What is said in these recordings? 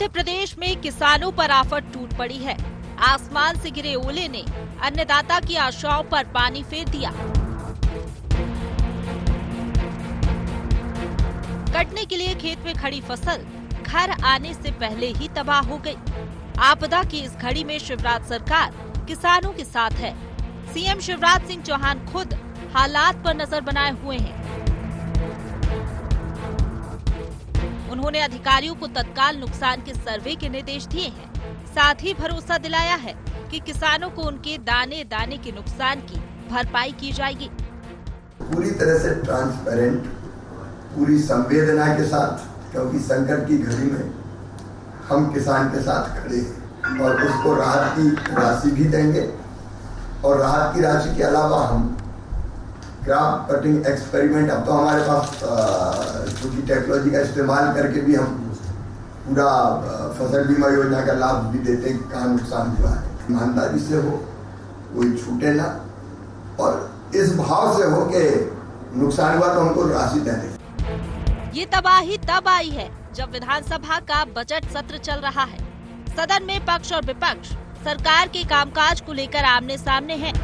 मध्य प्रदेश में किसानों पर आफत टूट पड़ी है। आसमान से गिरे ओले ने अन्नदाता की आशाओं पर पानी फेर दिया। कटने के लिए खेत में खड़ी फसल घर आने से पहले ही तबाह हो गई। आपदा की इस घड़ी में शिवराज सरकार किसानों के साथ है। सीएम शिवराज सिंह चौहान खुद हालात पर नजर बनाए हुए हैं। उन्होंने अधिकारियों को तत्काल नुकसान के सर्वे के निर्देश दिए हैं। साथ ही भरोसा दिलाया है कि किसानों को उनके दाने दाने के नुकसान की भरपाई की जाएगी। पूरी तरह से ट्रांसपेरेंट, पूरी संवेदना के साथ, क्योंकि संकट की घड़ी में हम किसान के साथ खड़े हैं और उसको राहत की राशि भी देंगे। और राहत की राशि के अलावा हम क्रॉप कटिंग एक्सपेरिमेंट, अब तो हमारे पास क्योंकि टेक्नोलॉजी का इस्तेमाल करके भी हम पूरा फसल बीमा योजना का लाभ भी देते हैं। कहाँ नुकसान हुआ है ईमानदारी से हो, कोई छूटे ना, और इस भाव से हो कि नुकसान हुआ तो हमको राशि दें। ये तबाही तब आई है जब विधानसभा का बजट सत्र चल रहा है। सदन में पक्ष और विपक्ष सरकार के कामकाज को लेकर आमने सामने हैं।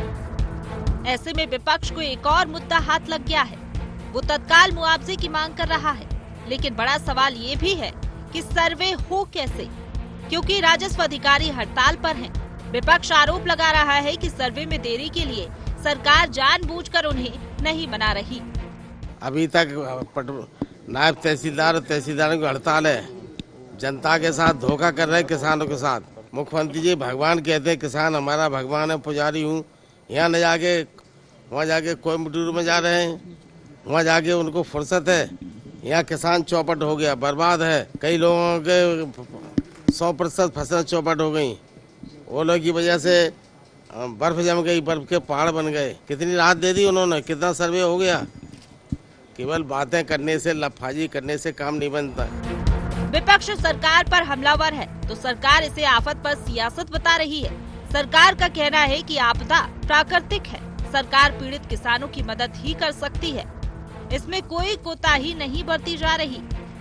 ऐसे में विपक्ष को एक और मुद्दा हाथ लग गया है। वो तत्काल मुआवजे की मांग कर रहा है। लेकिन बड़ा सवाल ये भी है कि सर्वे हो कैसे, क्योंकि राजस्व अधिकारी हड़ताल पर हैं। विपक्ष आरोप लगा रहा है कि सर्वे में देरी के लिए सरकार जानबूझकर उन्हें नहीं बना रही। अभी तक नायब तहसीलदार और तहसीलदारों की हड़ताल है। जनता के साथ धोखा कर रहे हैं, किसानों के साथ। मुख्यमंत्री जी भगवान कहते हैं, किसान हमारा भगवान है, पुजारी हूँ। यहाँ न जाके वहाँ जाके कोयम्बटूर में जा रहे हैं, वहाँ जाके उनको फुर्सत है। यहाँ किसान चौपट हो गया, बर्बाद है। कई लोगों के 100% फसल चौपट हो गई। ओलों की वजह से बर्फ जम गई, बर्फ के पहाड़ बन गए। कितनी राहत दे दी उन्होंने, कितना सर्वे हो गया। केवल बातें करने से, लफाजी करने से काम नहीं बनता। विपक्ष सरकार पर हमलावर है तो सरकार इसे आफत पर सियासत बता रही है। सरकार का कहना है कि आपदा प्राकृतिक है, सरकार पीड़ित किसानों की मदद ही कर सकती है। इसमें कोई कोताही नहीं बरती जा रही।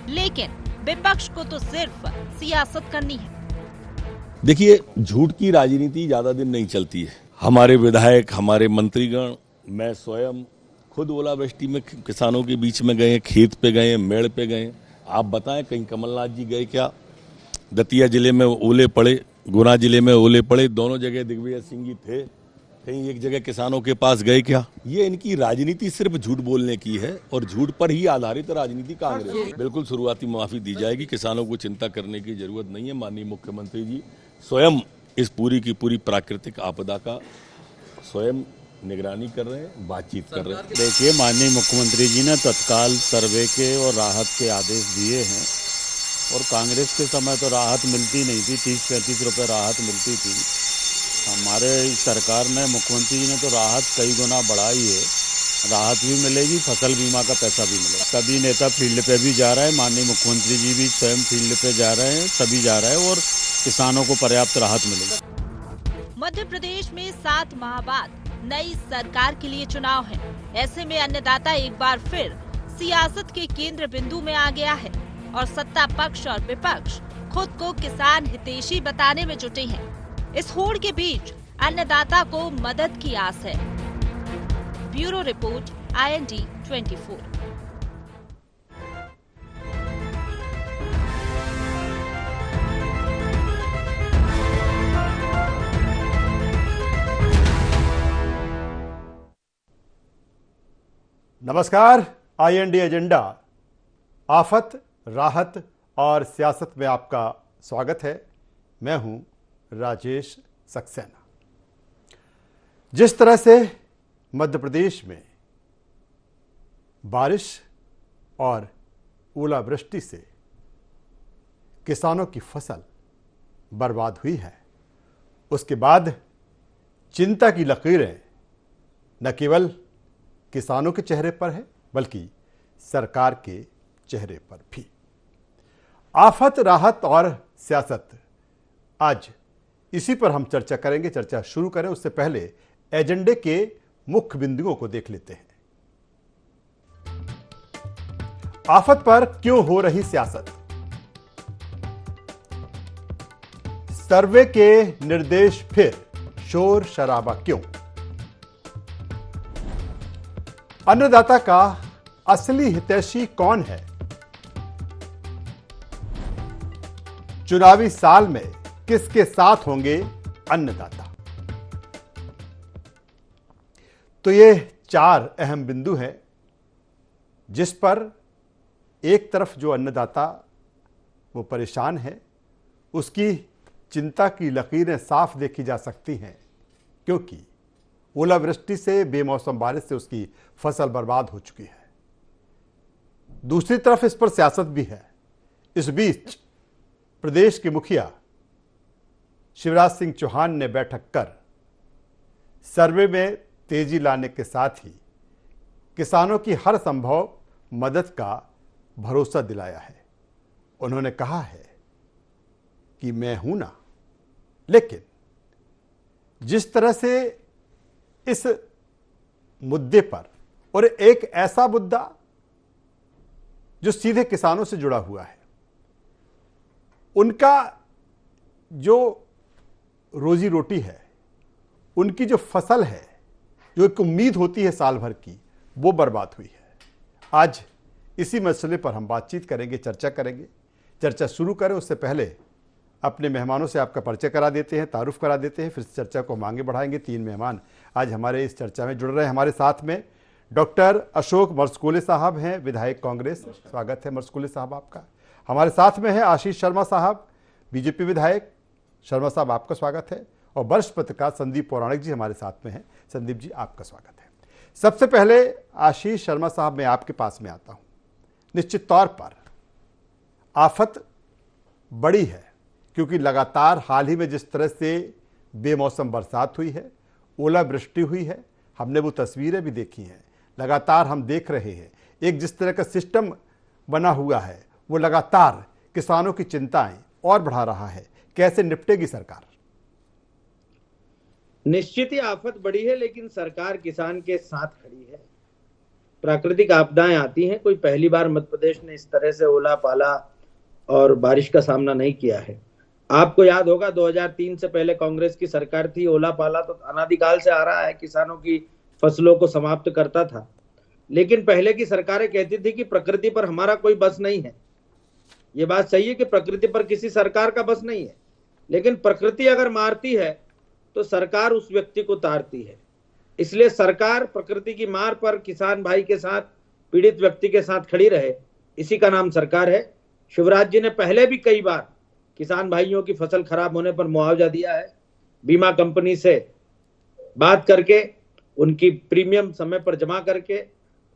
लेकिन विपक्ष को तो सिर्फ सियासत करनी है। देखिए, झूठ की राजनीति ज्यादा दिन नहीं चलती है। हमारे विधायक, हमारे मंत्रीगण, मैं स्वयं खुद ओलावृष्टि में किसानों के बीच में गए, खेत पे गए, मेड़ पे गए। आप बताएं, कहीं कमलनाथ जी गए क्या? दतिया जिले में ओले पड़े, गुना जिले में ओले पड़े, दोनों जगह दिग्विजय सिंह जी थे। कहीं एक जगह किसानों के पास गए क्या? ये इनकी राजनीति सिर्फ झूठ बोलने की है और झूठ पर ही आधारित राजनीति कांग्रेस। बिल्कुल शुरुआती माफी दी जाएगी, किसानों को चिंता करने की जरूरत नहीं है। माननीय मुख्यमंत्री जी स्वयं इस पूरी की पूरी प्राकृतिक आपदा का स्वयं निगरानी कर रहे हैं, बातचीत कर रहे हैं। देखिए, माननीय मुख्यमंत्री जी ने तत्काल सर्वे के और राहत के आदेश दिए हैं। और कांग्रेस के समय तो राहत मिलती नहीं थी, 30-35 रुपए राहत मिलती थी। हमारे सरकार ने, मुख्यमंत्री जी ने तो राहत कई गुना बढ़ाई है। राहत भी मिलेगी, फसल बीमा का पैसा भी मिलेगा। सभी नेता फील्ड पे भी जा रहे हैं, माननीय मुख्यमंत्री जी भी स्वयं फील्ड पे जा रहे हैं, सभी जा रहे हैं और किसानों को पर्याप्त राहत मिलेगी। मध्य प्रदेश में 7 माह बाद नई सरकार के लिए चुनाव है। ऐसे में अन्नदाता एक बार फिर सियासत के केंद्र बिंदु में आ गया है और सत्ता पक्ष और विपक्ष खुद को किसान हितैषी बताने में जुटे हैं। इस होड़ के बीच अन्नदाता को मदद की आस है। Bureau report, IND 24। नमस्कार। IND एजेंडा, आफत, राहत और सियासत में आपका स्वागत है। मैं हूं राजेश सक्सेना। जिस तरह से मध्य प्रदेश में बारिश और ओलावृष्टि से किसानों की फसल बर्बाद हुई है, उसके बाद चिंता की लकीरें न केवल किसानों के चेहरे पर है बल्कि सरकार के चेहरे पर भी। आफत, राहत और सियासत, आज इसी पर हम चर्चा करेंगे। चर्चा शुरू करें उससे पहले एजेंडे के मुख्य बिंदुओं को देख लेते हैं। आफत पर क्यों हो रही सियासत? सर्वे के निर्देश फिर शोर शराबा क्यों? अन्नदाता का असली हितैषी कौन है? चुनावी साल में किसके साथ होंगे अन्नदाता? तो ये 4 अहम बिंदु हैं जिस पर एक तरफ जो अन्नदाता वो परेशान है, उसकी चिंता की लकीरें साफ देखी जा सकती हैं, क्योंकि ओलावृष्टि से, बेमौसम बारिश से उसकी फसल बर्बाद हो चुकी है। दूसरी तरफ इस पर सियासत भी है। इस बीच प्रदेश के मुखिया शिवराज सिंह चौहान ने बैठक कर सर्वे में तेजी लाने के साथ ही किसानों की हर संभव मदद का भरोसा दिलाया है। उन्होंने कहा है कि मैं हूं ना, लेकिन जिस तरह से इस मुद्दे पर, और एक ऐसा मुद्दा जो सीधे किसानों से जुड़ा हुआ है, उनका जो रोजी रोटी है, उनकी जो फसल है, जो एक उम्मीद होती है साल भर की, वो बर्बाद हुई है। आज इसी मसले पर हम बातचीत करेंगे, चर्चा करेंगे। चर्चा शुरू करें उससे पहले अपने मेहमानों से आपका परिचय करा देते हैं, तारुफ करा देते हैं, फिर चर्चा को हम आगे बढ़ाएंगे। 3 मेहमान आज हमारे इस चर्चा में जुड़ रहे हैं। हमारे साथ में डॉक्टर अशोक मर्सकुले साहब हैं, विधायक कांग्रेस। स्वागत है मर्सकुले साहब आपका। हमारे साथ में है आशीष शर्मा साहब, बीजेपी विधायक। शर्मा साहब आपका स्वागत है। और वरिष्ठ पत्रकार संदीप पौराणिक जी हमारे साथ में हैं। संदीप जी आपका स्वागत है। सबसे पहले आशीष शर्मा साहब, मैं आपके पास में आता हूं। निश्चित तौर पर आफत बड़ी है, क्योंकि लगातार हाल ही में जिस तरह से बेमौसम बरसात हुई है, ओलावृष्टि हुई है, हमने वो तस्वीरें भी देखी हैं। लगातार हम देख रहे हैं एक जिस तरह का सिस्टम बना हुआ है, वो लगातार किसानों की चिंताएं और बढ़ा रहा है। कैसे निपटेगी सरकार? निश्चित ही आफत बड़ी है, लेकिन सरकार किसान के साथ खड़ी है। प्राकृतिक आपदाएं आती हैं, कोई पहली बार मध्य प्रदेश ने इस तरह से ओला पाला और बारिश का सामना नहीं किया है। आपको याद होगा 2003 से पहले कांग्रेस की सरकार थी। ओला पाला तो अनादिकाल से आ रहा है, किसानों की फसलों को समाप्त करता था। लेकिन पहले की सरकारें कहती थी कि प्रकृति पर हमारा कोई बस नहीं है। ये बात सही है कि प्रकृति पर किसी सरकार का बस नहीं है, लेकिन प्रकृति अगर मारती है तो सरकार उस व्यक्ति को तारती है। इसलिए सरकार प्रकृति की मार पर किसान भाई के साथ, पीड़ित व्यक्ति के साथ खड़ी रहे, इसी का नाम सरकार है। शिवराज जी ने पहले भी कई बार किसान भाइयों की फसल खराब होने पर मुआवजा दिया है। बीमा कंपनी से बात करके, उनकी प्रीमियम समय पर जमा करके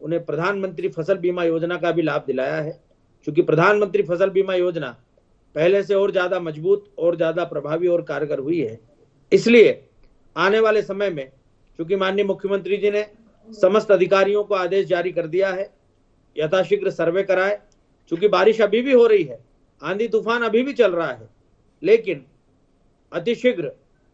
उन्हें प्रधानमंत्री फसल बीमा योजना का भी लाभ दिलाया है। क्योंकि प्रधानमंत्री फसल बीमा योजना पहले से और ज्यादा मजबूत और ज्यादा प्रभावी और कारगर हुई है। इसलिए आने वाले समय में, क्योंकि माननीय मुख्यमंत्री जी ने समस्त अधिकारियों को आदेश जारी कर दिया है, यथाशीघ्र सर्वे कराए। क्योंकि बारिश अभी भी हो रही है, आंधी तूफान अभी भी चल रहा है, लेकिन अतिशीघ्र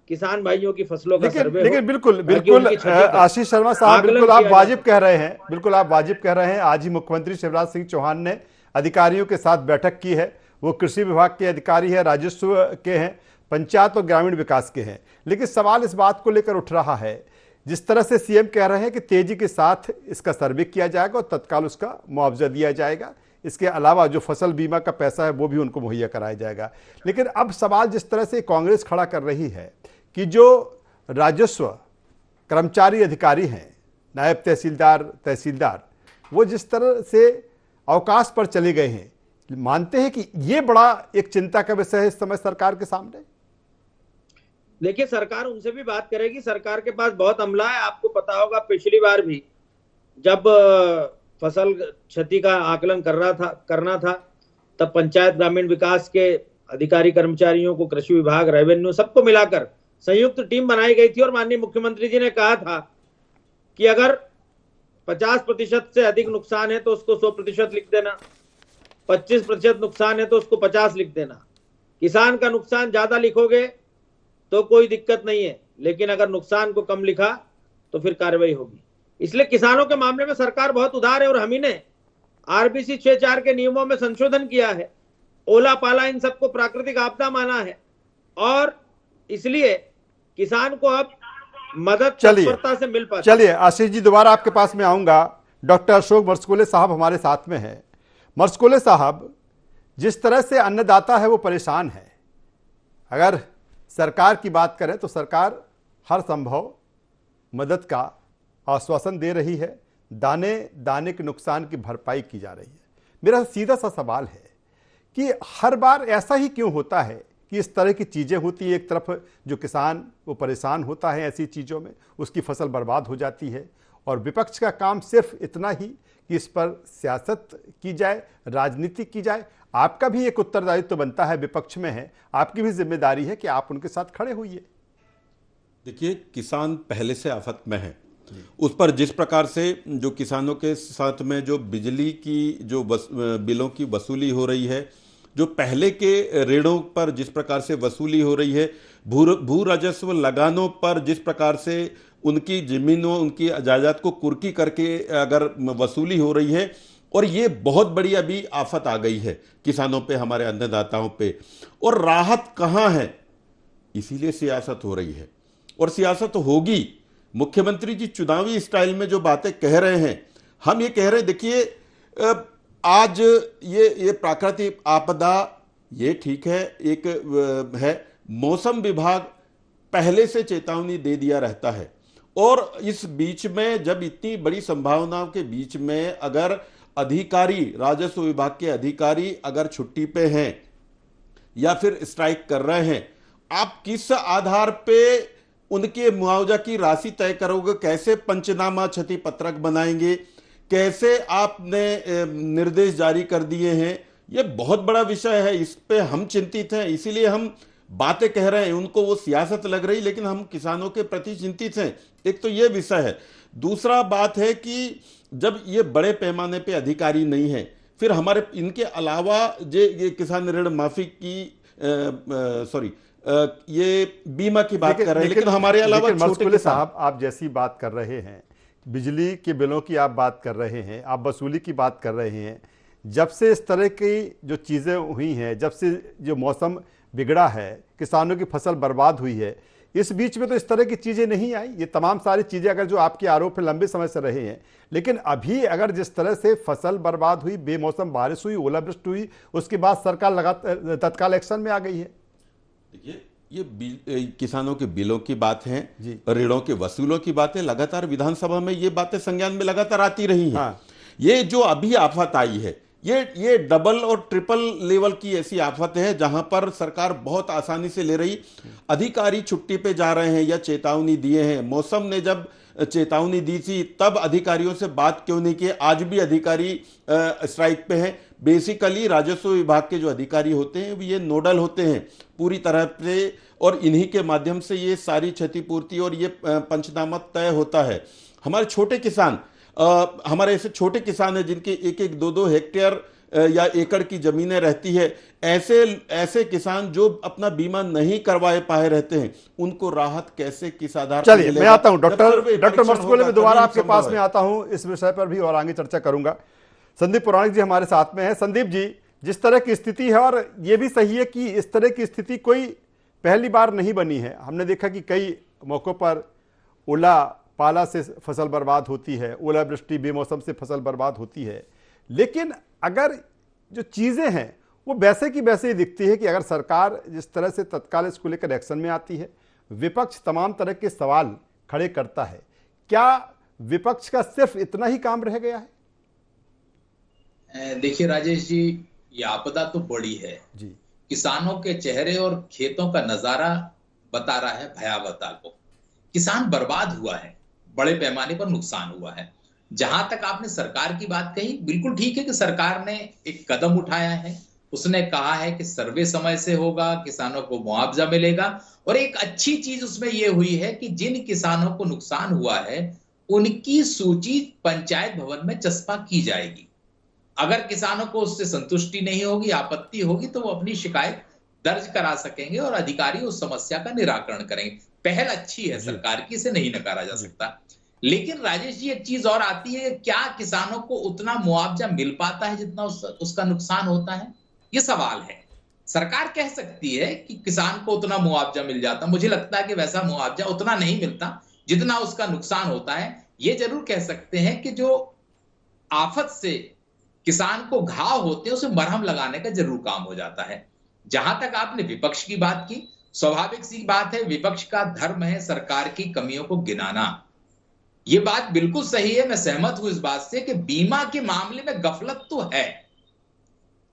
किसान भाइयों की फसलों का सर्वे लेकिन बिल्कुल आशीष शर्मा साहब, बिल्कुल आप वाजिब कह रहे हैं, बिल्कुल आप वाजिब कह रहे हैं। आज ही मुख्यमंत्री शिवराज सिंह चौहान ने अधिकारियों के साथ बैठक की है। वो कृषि विभाग के अधिकारी है, राजस्व के हैं, पंचायत और ग्रामीण विकास के हैं। लेकिन सवाल इस बात को लेकर उठ रहा है, जिस तरह से सीएम कह रहे हैं कि तेजी के साथ इसका सर्वे किया जाएगा और तत्काल उसका मुआवजा दिया जाएगा। इसके अलावा जो फसल बीमा का पैसा है वो भी उनको मुहैया कराया जाएगा। लेकिन अब सवाल जिस तरह से कांग्रेस खड़ा कर रही है कि जो राजस्व कर्मचारी अधिकारी हैं, नायब तहसीलदार, वो जिस तरह से अवकाश पर चले गए हैं, मानते हैं कि ये बड़ा एक चिंता का विषय है इस समय सरकार के सामने? देखिए, सरकार उनसे भी बात करेगी। सरकार के पास बहुत अमला है। आपको पता होगा पिछली बार भी जब फसल क्षति का आकलन करना था तब पंचायत ग्रामीण विकास के अधिकारी कर्मचारियों को, कृषि विभाग, रेवेन्यू, सबको मिलाकर संयुक्त टीम बनाई गई थी। और माननीय मुख्यमंत्री जी ने कहा था कि अगर 50% से अधिक नुकसान है तो उसको 100% लिख देना, 25% नुकसान है तो उसको 50 लिख देना। किसान का नुकसान ज्यादा लिखोगे तो कोई दिक्कत नहीं है, लेकिन अगर नुकसान को कम लिखा तो फिर कार्रवाई होगी। इसलिए किसानों के मामले में सरकार बहुत उदार है। और हम ही ने आरबीसी 6(4) के नियमों में संशोधन किया है। ओला पाला इन सबको प्राकृतिक आपदा माना है। और इसलिए किसान को अब मदद चलिए तत्परता से मिल पाती। चलिए आशीष जी, दोबारा आपके पास में आऊंगा। डॉक्टर अशोक मरसकुले साहब हमारे साथ में हैं। मरसकुले साहब, जिस तरह से अन्नदाता है वो परेशान है। अगर सरकार की बात करें तो सरकार हर संभव मदद का आश्वासन दे रही है, दाने दाने के नुकसान की भरपाई की जा रही है। मेरा सीधा सा सवाल है कि हर बार ऐसा ही क्यों होता है कि इस तरह की चीज़ें होती है। एक तरफ जो किसान वो परेशान होता है ऐसी चीज़ों में, उसकी फसल बर्बाद हो जाती है, और विपक्ष का काम सिर्फ इतना ही कि इस पर सियासत की जाए, राजनीति की जाए। आपका भी एक उत्तरदायित्व तो बनता है, विपक्ष में है, आपकी भी जिम्मेदारी है कि आप उनके साथ खड़े होइए। देखिए, किसान पहले से आफत में है। उस पर जिस प्रकार से जो किसानों के साथ में जो बिजली की जो बिलों की वसूली हो रही है, जो पहले के ऋणों पर जिस प्रकार से वसूली हो रही है, भू राजस्व लगानों पर जिस प्रकार से उनकी जमीनों, उनकी जायदाद को कुर्की करके अगर वसूली हो रही है, और ये बहुत बड़ी अभी आफत आ गई है किसानों पे, हमारे अन्नदाताओं पे, और राहत कहाँ है? इसीलिए सियासत हो रही है और सियासत होगी। मुख्यमंत्री जी चुनावी स्टाइल में जो बातें कह रहे हैं, हम ये कह रहे हैं, देखिए आज ये प्राकृतिक आपदा, ये ठीक है, एक है, मौसम विभाग पहले से चेतावनी दे दिया रहता है, और इस बीच में जब इतनी बड़ी संभावनाओं के बीच में अगर अधिकारी, राजस्व विभाग के अधिकारी अगर छुट्टी पे हैं या फिर स्ट्राइक कर रहे हैं, आप किस आधार पे उनके मुआवजा की राशि तय करोगे? कैसे पंचनामा क्षति पत्रक बनाएंगे? कैसे आपने निर्देश जारी कर दिए हैं? ये बहुत बड़ा विषय है, इस पे हम चिंतित हैं, इसीलिए हम बातें कह रहे हैं। उनको वो सियासत लग रही, लेकिन हम किसानों के प्रति चिंतित हैं। एक तो ये विषय है। दूसरा बात है कि जब ये बड़े पैमाने पे अधिकारी नहीं है, फिर हमारे इनके अलावा ये किसान ऋण माफी की ये बीमा की बात कर रहे हैं, लेकिन हमारे अलावा छोटे साहब, आप जैसी बात कर रहे हैं, बिजली के बिलों की आप बात कर रहे हैं, आप वसूली की बात कर रहे हैं, जब से इस तरह की जो चीज़ें हुई हैं, जब से जो मौसम बिगड़ा है, किसानों की फसल बर्बाद हुई है, इस बीच में तो इस तरह की चीज़ें नहीं आई। ये तमाम सारी चीज़ें अगर जो आपके आरोप है लंबे समय से रहे हैं, लेकिन अभी अगर जिस तरह से फसल बर्बाद हुई, बेमौसम बारिश हुई, ओलावृष्टि हुई, उसके बाद सरकार लगातार तत्काल एक्शन में आ गई है। देखिए, ये किसानों के बिलों की बात है, ऋणों के वसूलों की बात है, लगातार विधानसभा में ये बातें संज्ञान में लगातार आती रही हैं। हाँ। ये जो अभी आफत आई है, ये डबल और ट्रिपल लेवल की ऐसी आफत है जहां पर सरकार बहुत आसानी से ले रही। अधिकारी छुट्टी पे जा रहे हैं या चेतावनी दिए हैं। मौसम ने जब चेतावनी दी थी तब अधिकारियों से बात क्यों नहीं की? आज भी अधिकारी स्ट्राइक पे हैं। बेसिकली राजस्व विभाग के जो अधिकारी होते हैं ये नोडल होते हैं पूरी तरह से, और इन्हीं के माध्यम से ये सारी क्षतिपूर्ति और ये पंचनामा तय होता है। हमारे छोटे किसान, हमारे ऐसे छोटे किसान हैं जिनके 1-1, 2-2 हेक्टेयर या एकड़ की जमीनें रहती है, ऐसे किसान जो अपना बीमा नहीं करवाए पाए रहते हैं, उनको राहत कैसे, किस आधार पर? चलिए, मैं आता हूं डॉक्टर मरसकुले में दोबारा आपके पास में आता हूं, इस विषय पर भी और आगे चर्चा करूंगा। संदीप पुराणिक जी हमारे साथ में है। संदीप जी, जिस तरह की स्थिति है, और ये भी सही है कि इस तरह की स्थिति कोई पहली बार नहीं बनी है। हमने देखा कि कई मौक़ों पर ओला पाला से फसल बर्बाद होती है, ओलावृष्टि बेमौसम से फसल बर्बाद होती है, लेकिन अगर जो चीज़ें हैं वो वैसे की वैसे ही दिखती है कि अगर सरकार जिस तरह से तत्काल इसको लेकर एक्शन में आती है, विपक्ष तमाम तरह के सवाल खड़े करता है, क्या विपक्ष का सिर्फ इतना ही काम रह गया है? देखिए राजेश जी, ये आपदा तो बड़ी है जी। किसानों के चेहरे और खेतों का नजारा बता रहा है भयावहता को। किसान बर्बाद हुआ है, बड़े पैमाने पर नुकसान हुआ है। जहां तक आपने सरकार की बात कही, बिल्कुल ठीक है कि सरकार ने एक कदम उठाया है। उसने कहा है कि सर्वे समय से होगा, किसानों को मुआवजा मिलेगा, और एक अच्छी चीज उसमें यह हुई है कि जिन किसानों को नुकसान हुआ है उनकी सूची पंचायत भवन में चस्पा की जाएगी। अगर किसानों को उससे संतुष्टि नहीं होगी, आपत्ति होगी, तो वो अपनी शिकायत दर्ज करा सकेंगे और अधिकारी उस समस्या का निराकरण करेंगे। पहल अच्छी है सरकार की, इसे नहीं नकारा जा सकता। लेकिन राजेश जी, एक चीज और आती है, क्या किसानों को उतना मुआवजा मिल पाता है जितना उसका नुकसान होता है? ये सवाल है। सरकार कह सकती है कि किसान को उतना मुआवजा मिल जाता, मुझे लगता है कि वैसा मुआवजा उतना नहीं मिलता जितना उसका नुकसान होता है। ये जरूर कह सकते हैं कि जो आफत से किसान को घाव होते हैं उसे मरहम लगाने का जरूर काम हो जाता है। जहां तक आपने विपक्ष की बात की, स्वाभाविक सी बात है, विपक्ष का धर्म है सरकार की कमियों को गिनाना। ये बात बिल्कुल सही है, मैं सहमत हूं इस बात से कि बीमा के मामले में गफलत तो है,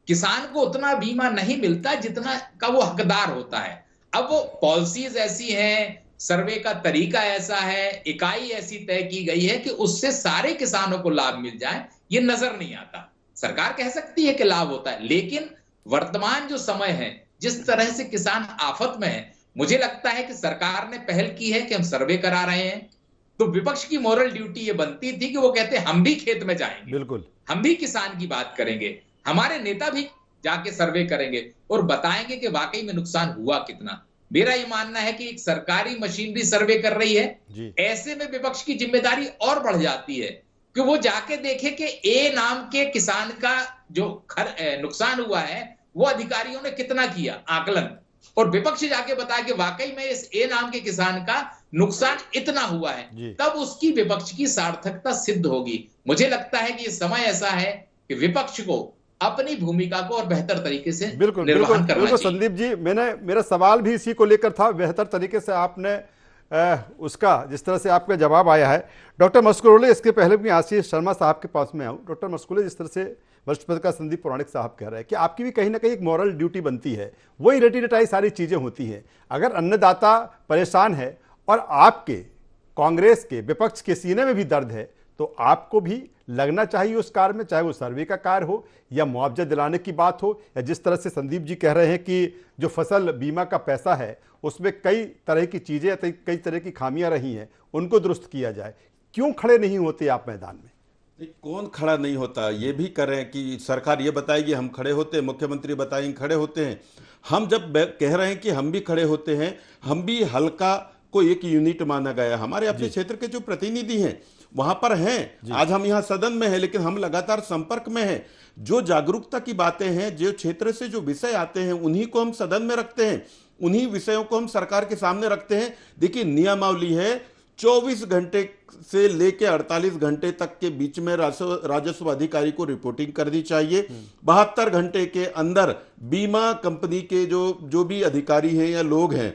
किसान को उतना बीमा नहीं मिलता जितना का वो हकदार होता है। अब वो पॉलिसीज ऐसी हैं, सर्वे का तरीका ऐसा है, इकाई ऐसी तय की गई है कि उससे सारे किसानों को लाभ मिल जाए, ये नजर नहीं आता। सरकार कह सकती है कि लाभ होता है, लेकिन वर्तमान जो समय है, जिस तरह से किसान आफत में है, मुझे लगता है कि सरकार ने पहल की है कि हम सर्वे करा रहे हैं, तो विपक्ष की मोरल ड्यूटी ये बनती थी कि वो कहते हम भी खेत में जाएंगे, बिल्कुल हम भी किसान की बात करेंगे, हमारे नेता भी जाके सर्वे करेंगे और बताएंगे कि वाकई में नुकसान हुआ कितना। मेरा ये मानना है कि एक सरकारी मशीनरी सर्वे कर रही है, ऐसे में विपक्ष की जिम्मेदारी और बढ़ जाती है कि वो जाके देखे कि ए नाम के किसान का जो नुकसान हुआ है वो अधिकारियों ने कितना किया आकलन, और विपक्ष जाके बताए कि वाकई में इस ए नाम के किसान का नुकसान इतना हुआ है, तब उसकी विपक्ष की सार्थकता सिद्ध होगी। मुझे लगता है कि ये समय ऐसा है कि विपक्ष को अपनी भूमिका को और बेहतर तरीके से निर्वहन करना चाहिए। संदीप जी, मेरा सवाल भी इसी को लेकर था, बेहतर तरीके से आपने उसका जिस तरह से आपका जवाब आया है। डॉक्टर मस्कुले, इसके पहले भी आशीष शर्मा साहब के पास में आऊँ। डॉक्टर मस्कुले, जिस तरह से वरिष्ठ पत्रकार संदीप पौराणिक साहब कह रहे हैं कि आपकी भी कहीं ना कहीं एक मॉरल ड्यूटी बनती है, वही रटी रटाई सारी चीज़ें होती हैं। अगर अन्नदाता परेशान है और आपके कांग्रेस के विपक्ष के सीने में भी दर्द है, तो आपको भी लगना चाहिए उस कार्य में, चाहे वो सर्वे का कार्य हो या मुआवजा दिलाने की बात हो, या जिस तरह से संदीप जी कह रहे हैं कि जो फसल बीमा का पैसा है उसमें कई तरह की चीज़ें, कई तरह की खामियां रही हैं, उनको दुरुस्त किया जाए। क्यों खड़े नहीं होते आप मैदान में? कौन खड़ा नहीं होता, ये भी करें कि सरकार ये बताएगी हम खड़े होते हैं, मुख्यमंत्री बताएंगे खड़े होते हैं। हम जब कह रहे हैं कि हम भी खड़े होते हैं, हम भी हल्का को एक यूनिट माना गया। हमारे अपने क्षेत्र के जो प्रतिनिधि हैं वहां पर हैं, आज हम यहाँ सदन में हैं, लेकिन हम लगातार संपर्क में हैं। जो जागरूकता की बातें हैं, जो क्षेत्र से जो विषय आते हैं, उन्हीं को हम सदन में रखते हैं, उन्हीं विषयों को हम सरकार के सामने रखते हैं। देखिए, नियमावली है 24 घंटे से लेकर 48 घंटे तक के बीच में राजस्व अधिकारी को रिपोर्टिंग करनी चाहिए। 72 घंटे के अंदर बीमा कंपनी के जो भी अधिकारी हैं या लोग हैं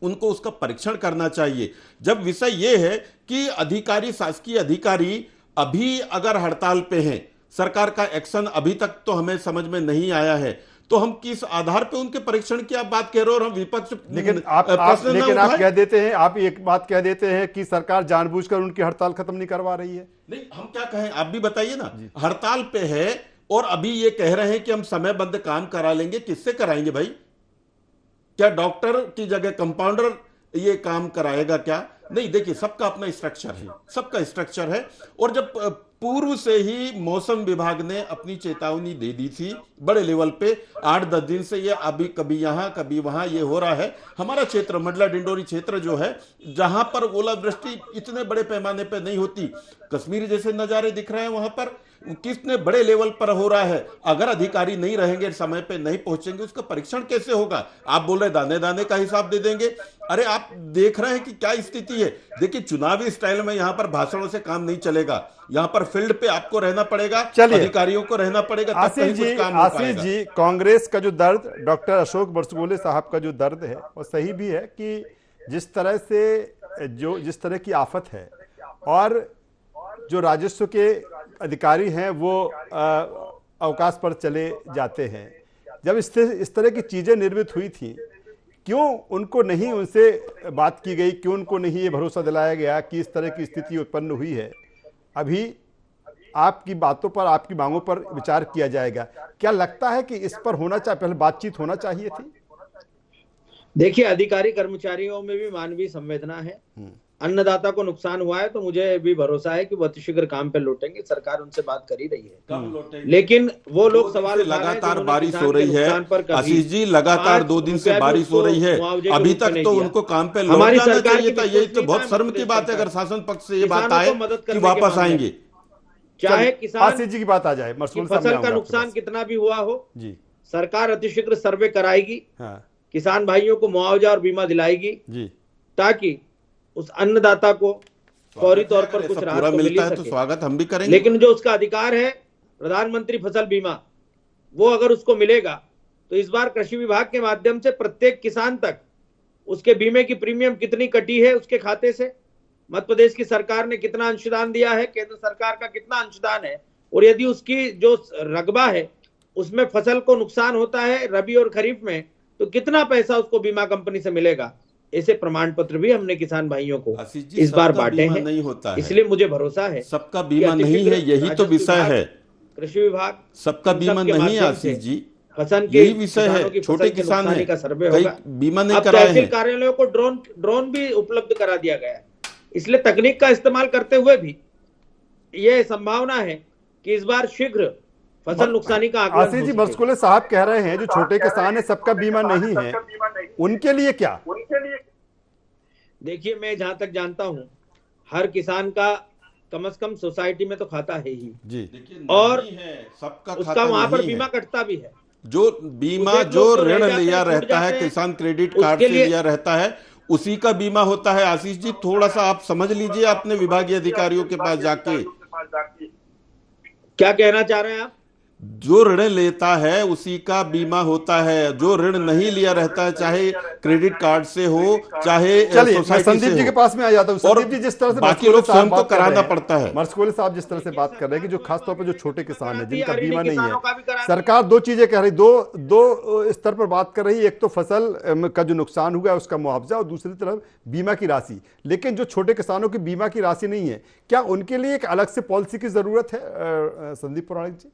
उनको उसका परीक्षण करना चाहिए। जब विषय यह है कि अधिकारी, शासकीय अधिकारी अभी अगर हड़ताल पे हैं, सरकार का एक्शन अभी तक तो हमें समझ में नहीं आया है, तो हम किस आधार पे उनके परीक्षण की आप बात कह रहे हो और हम विपक्ष लेकिन आप कह देते हैं, आप एक बात कह देते हैं कि सरकार जानबूझकर उनकी हड़ताल खत्म नहीं करवा रही है। नहीं, हम क्या कहें, आप भी बताइए ना। हड़ताल पे है और अभी ये कह रहे हैं कि हम समयबद्ध काम करा लेंगे, किससे कराएंगे भाई? क्या डॉक्टर की जगह कंपाउंडर ये काम कराएगा क्या? नहीं, देखिए सबका अपना स्ट्रक्चर है, सबका स्ट्रक्चर है। और जब पूर्व से ही मौसम विभाग ने अपनी चेतावनी दे दी थी बड़े लेवल पे, 8-10 दिन से ये अभी कभी यहाँ कभी वहां ये हो रहा है। हमारा क्षेत्र मंडला डिंडोरी क्षेत्र जो है, जहां पर ओलावृष्टि इतने बड़े पैमाने पे नहीं होती, कश्मीर जैसे नजारे दिख रहे हैं, वहां पर कितने बड़े लेवल पर हो रहा है। अगर अधिकारी नहीं रहेंगे, समय पे नहीं पहुंचेंगे, उसका परीक्षण कैसे होगा? आप बोल रहे दाने दाने का हिसाब दे देंगे। अरे आप देख रहे हैं कि क्या स्थिति है। देखिए, चुनावी स्टाइल में यहाँ पर भाषणों से काम नहीं चलेगा, यहाँ पर फील्ड पे आपको रहना पड़ेगा, अधिकारियों को रहना पड़ेगा। आशीष जी, कांग्रेस का जो दर्द, डॉक्टर अशोक बरसुगोले साहब का जो दर्द है वो सही भी है कि जिस तरह से जिस तरह की आफत है और जो राजस्व के अधिकारी हैं वो अवकाश पर चले जाते हैं, जब इस तरह की चीजें निर्मित हुई थी, क्यों उनको नहीं उनसे बात की गई, क्यों उनको नहीं ये भरोसा दिलाया गया कि इस तरह की स्थिति उत्पन्न हुई है? अभी आपकी बातों पर, आपकी मांगों पर विचार किया जाएगा। क्या लगता है कि इस पर होना चाहिए, पहले बातचीत होना चाहिए थी? देखिए, अधिकारी कर्मचारियों में भी मानवीय संवेदना है। अन्नदाता को नुकसान हुआ है तो मुझे भी भरोसा है कि वो अतिशीघ्र काम पे लौटेंगे, सरकार उनसे बात कर ही रही है। लेकिन वो लोग सवाल लगातार बारिश हो रही है, आशीष जी, लगातार 2 दिन से बारिश हो रही है, अभी तक तो उनको काम पे लौट जाना चाहिए था। ये तो बहुत शर्म की बात है अगर शासन पक्ष से ये बात आए कि वापस आएंगे। चाहे किसान जी की बात आ जाए, फसल का नुकसान कितना भी हुआ हो जी, सरकार अतिशीघ्र सर्वे कराएगी, हाँ। किसान भाइयों को मुआवजा और बीमा दिलाएगी जी, ताकि उस अन्नदाता को फौरी तौर पर कुछ पूरा राहत तो मिल मिलता है तो सके। स्वागत हम भी करेंगे। लेकिन जो उसका अधिकार है प्रधानमंत्री फसल बीमा, वो अगर उसको मिलेगा तो इस बार कृषि विभाग के माध्यम से प्रत्येक किसान तक उसके बीमे की प्रीमियम कितनी कटी है उसके खाते से, मध्य प्रदेश की सरकार ने कितना अंशदान दिया है, केंद्र सरकार का कितना अंशदान है, और यदि उसकी जो रकबा है उसमें फसल को नुकसान होता है रबी और खरीफ में, तो कितना पैसा उसको बीमा कंपनी से मिलेगा। ऐसे प्रमाण पत्र भी हमने किसान भाइयों को इस बार बांटे हैं। नहीं होता है, इसलिए मुझे भरोसा है सबका बीमा नहीं है, यही तो विषय है। कृषि विभाग सबका बीमा नहीं है आशीष जी, फसल के यही विषय है। छोटे किसान हैं, का सर्वे कई होगा। बीमा नहीं अब कराए तहसील हैं। कार्यालयों को ड्रोन भी उपलब्ध करा दिया गया है। इसलिए तकनीक का इस्तेमाल करते हुए भी यह संभावना है कि इस बार शीघ्र फसल नुकसानी का आकलन आशीष जी, मस्कुले साहब कह रहे हैं जो छोटे किसान है सबका बीमा नहीं है, उनके लिए क्या? देखिए, मैं जहां तक जानता हूं हर किसान का कम से कम सोसाइटी में तो खाता है ही जी, और सबका उसका वहां पर बीमा कटता भी है। जो बीमा जो ऋण लिया रहता है, किसान क्रेडिट कार्ड से लिया रहता है, उसी का बीमा होता है। आशीष जी, थोड़ा सा आप समझ लीजिए अपने विभागीय अधिकारियों के पास जाके। क्या कहना चाह रहे हैं आप? जो ऋण लेता है उसी का बीमा होता है, जो ऋण नहीं लिया रहता है, चाहे क्रेडिट कार्ड से हो चाहे सोसाइटी से संदीप जी के पास में आ जाता हूं। संदीप जी, जिस तरह से बाकी लोग स्वयं को कराना पड़ता है। मस्कुले साहब जिस तरह से बात कर रहे हैं कि जो खासतौर पर जो छोटे किसान हैं जिनका बीमा नहीं है, सरकार दो चीजें कह रही, दो स्तर पर बात कर रही है। एक तो फसल का जो नुकसान हुआ है उसका मुआवजा, और दूसरी तरफ बीमा की राशि। लेकिन जो छोटे किसानों की बीमा की राशि नहीं है, क्या उनके लिए एक अलग से पॉलिसी की जरूरत है? संदीप पुराणिक जी,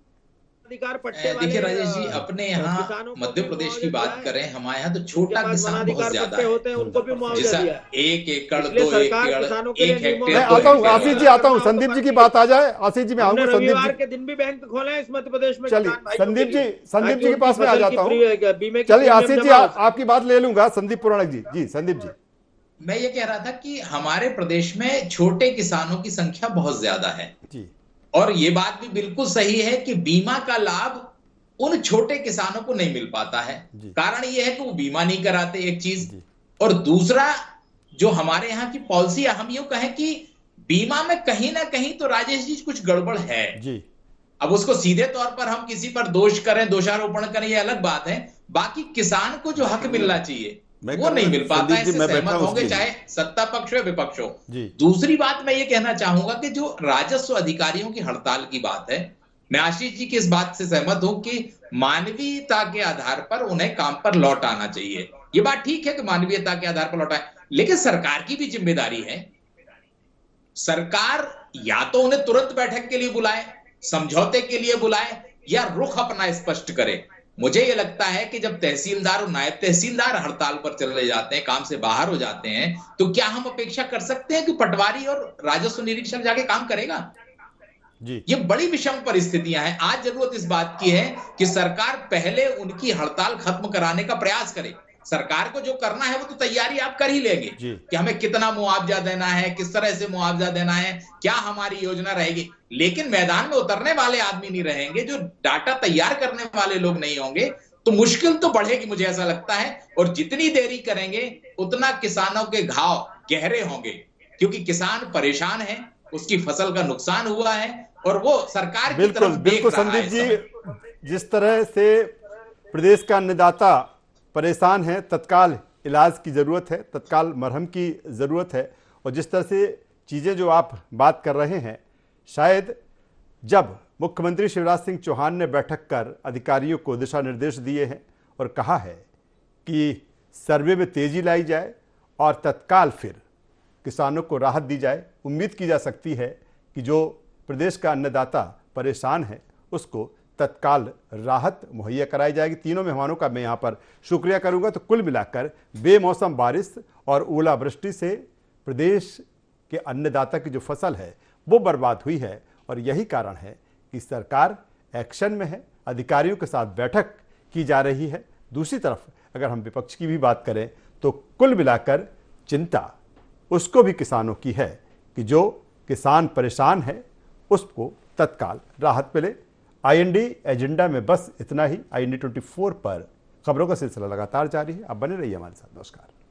देखिए राजेश जी, अपने यहाँ मध्य प्रदेश की बात करें, हमारे यहाँ तो छोटा किसान बहुत ज्यादा है, उनको भी मुआवजा जैसा दिया। 1 एकड़ 2 एकड़ 1 हेक्टेयर। मैं आता हूँ आशीष जी, आता हूँ। संदीप जी की बात आ जाए, आशीष जी मैं आऊंगा। संदीप रविवार जी के दिन भी बैंक खोले हैं इस मध्य प्रदेश में। चलिए संदीप जी के पास में आ जाता हूँ। चलिए आशीष जी, आपकी बात ले लूंगा। संदीप पुराणिक जी, जी संदीप जी, मैं ये कह रहा था कि हमारे प्रदेश में छोटे किसानों की संख्या बहुत ज्यादा है जी, और ये बात भी बिल्कुल सही है कि बीमा का लाभ उन छोटे किसानों को नहीं मिल पाता है। कारण ये है कि वो बीमा नहीं कराते, एक चीज, और दूसरा जो हमारे यहाँ की पॉलिसी, हम यूं कहें कि बीमा में कहीं ना कहीं तो राजेश जी कुछ गड़बड़ है जी। अब उसको सीधे तौर पर हम किसी पर दोष करें, दोषारोपण करें, ये अलग बात है। बाकी किसान को जो हक मिलना चाहिए वो नहीं मिल पाता है। इससे सहमत होंगे चाहे सत्ता पक्ष हो या विपक्ष हो। दूसरी बात मैं ये कहना चाहूंगा कि जो राजस्व अधिकारियों की हड़ताल की बात है, मैं आशीष जी की इस बात से सहमत हूं कि मानवीयता के आधार पर उन्हें काम पर लौट आना चाहिए। ये बात ठीक है कि मानवीयता के आधार पर लौटाए, लेकिन सरकार की भी जिम्मेदारी है। सरकार या तो उन्हें तुरंत बैठक के लिए बुलाए, समझौते के लिए बुलाए, या रुख अपना स्पष्ट करे। मुझे यह लगता है कि जब तहसीलदार और नायब तहसीलदार हड़ताल पर चले जाते हैं, काम से बाहर हो जाते हैं, तो क्या हम अपेक्षा कर सकते हैं कि पटवारी और राजस्व निरीक्षक जाके काम करेगा? जी। ये बड़ी विषम परिस्थितियां हैं। आज जरूरत इस बात की है कि सरकार पहले उनकी हड़ताल खत्म कराने का प्रयास करे। सरकार को जो करना है वो तो तैयारी आप कर ही लेंगे कि हमें कितना मुआवजा देना है, किस तरह से मुआवजा देना है, क्या हमारी योजना रहेगी, लेकिन मैदान में उतरने वाले आदमी नहीं रहेंगे, जो डाटा तैयार करने वाले लोग नहीं होंगे, तो मुश्किल तो बढ़ेगी, मुझे ऐसा लगता है। और जितनी देरी करेंगे उतना किसानों के घाव गहरे होंगे, क्योंकि किसान परेशान है, उसकी फसल का नुकसान हुआ है और वो सरकार की तरफ देख रहा है। संदीप जी, जिस तरह से प्रदेश का अन्नदाता परेशान है, तत्काल इलाज की ज़रूरत है, तत्काल मरहम की ज़रूरत है, और जिस तरह से चीज़ें जो आप बात कर रहे हैं, शायद जब मुख्यमंत्री शिवराज सिंह चौहान ने बैठक कर अधिकारियों को दिशा निर्देश दिए हैं और कहा है कि सर्वे में तेज़ी लाई जाए और तत्काल फिर किसानों को राहत दी जाए, उम्मीद की जा सकती है कि जो प्रदेश का अन्नदाता परेशान है उसको तत्काल राहत मुहैया कराई जाएगी। तीनों मेहमानों का मैं यहाँ पर शुक्रिया करूँगा। तो कुल मिलाकर बेमौसम बारिश और ओलावृष्टि से प्रदेश के अन्नदाता की जो फसल है वो बर्बाद हुई है, और यही कारण है कि सरकार एक्शन में है, अधिकारियों के साथ बैठक की जा रही है। दूसरी तरफ अगर हम विपक्ष की भी बात करें तो कुल मिलाकर चिंता उसको भी किसानों की है कि जो किसान परेशान है उसको तत्काल राहत मिले। IND एजेंडा में बस इतना ही। IND 24 पर खबरों का सिलसिला लगातार जारी है। आप बने रहिए हमारे साथ। नमस्कार।